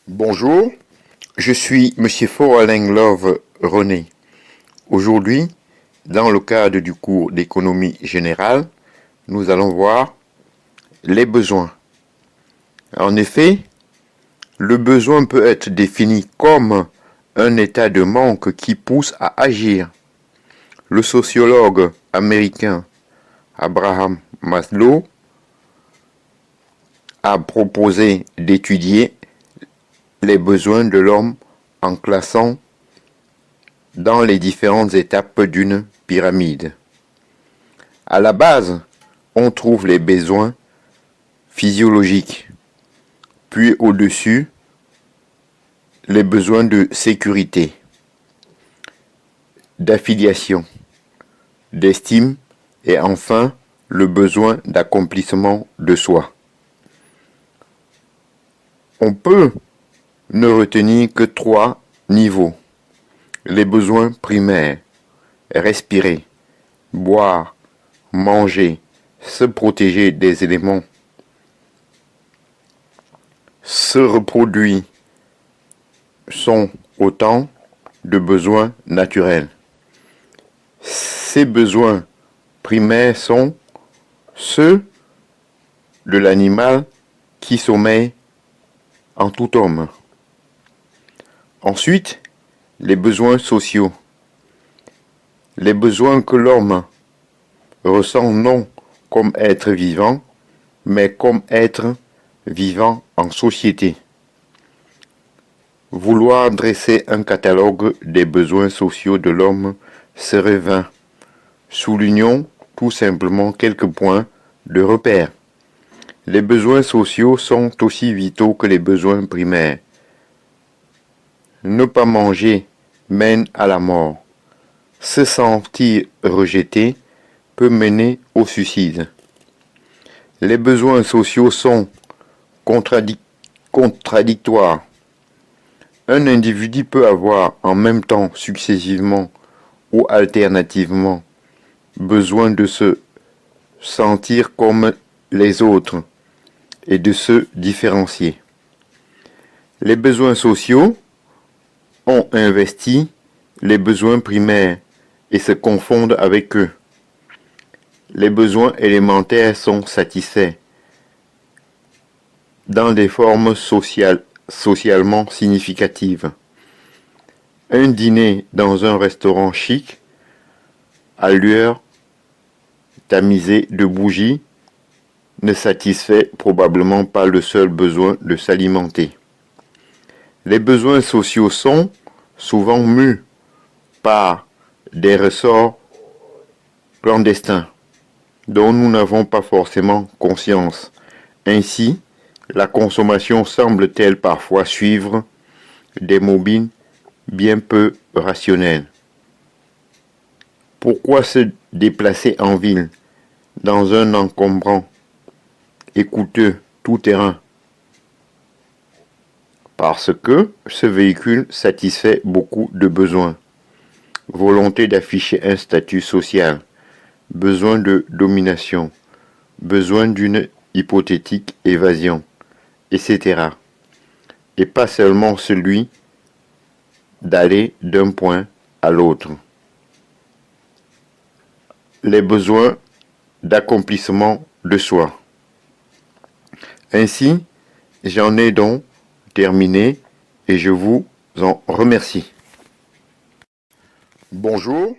Bonjour, je suis Monsieur Foraleng Love René. Aujourd'hui, dans le cadre du cours d'économie générale, nous allons voir les besoins. En effet, le besoin peut être défini comme un état de manque qui pousse à agir. Le sociologue américain Abraham Maslow a proposé d'étudier les besoins de l'homme en classant dans les différentes étapes d'une pyramide. À la base, on trouve les besoins physiologiques, puis au-dessus, les besoins de sécurité, d'affiliation, d'estime et enfin le besoin d'accomplissement de soi. On peut ne retenir que 3 niveaux. Les besoins primaires, respirer, boire, manger, se protéger des éléments, se reproduire sont autant de besoins naturels. Ces besoins primaires sont ceux de l'animal qui sommeille en tout homme. Ensuite, les besoins sociaux. Les besoins que l'homme ressent non comme être vivant, mais comme être vivant en société. Vouloir dresser un catalogue des besoins sociaux de l'homme serait vain. Soulignons tout simplement quelques points de repère. Les besoins sociaux sont aussi vitaux que les besoins primaires. Ne pas manger mène à la mort. Se sentir rejeté peut mener au suicide. Les besoins sociaux sont contradictoires. Un individu peut avoir en même temps successivement ou alternativement besoin de se sentir comme les autres et de se différencier. Les besoins sociaux ont investi les besoins primaires et se confondent avec eux. Les besoins élémentaires sont satisfaits dans des formes socialement significatives. Un dîner dans un restaurant chic, à lueur tamisée de bougies, ne satisfait probablement pas le seul besoin de s'alimenter. Les besoins sociaux sont souvent mus par des ressorts clandestins dont nous n'avons pas forcément conscience. Ainsi, la consommation semble-t-elle parfois suivre des mobiles bien peu rationnels. Pourquoi se déplacer en ville dans un encombrant et coûteux tout-terrain? Parce que ce véhicule satisfait beaucoup de besoins. Volonté d'afficher un statut social, besoin de domination, besoin d'une hypothétique évasion, etc. Et pas seulement celui d'aller d'un point à l'autre. Les besoins d'accomplissement de soi. Ainsi, j'en ai donc terminé et je vous en remercie. Bonjour,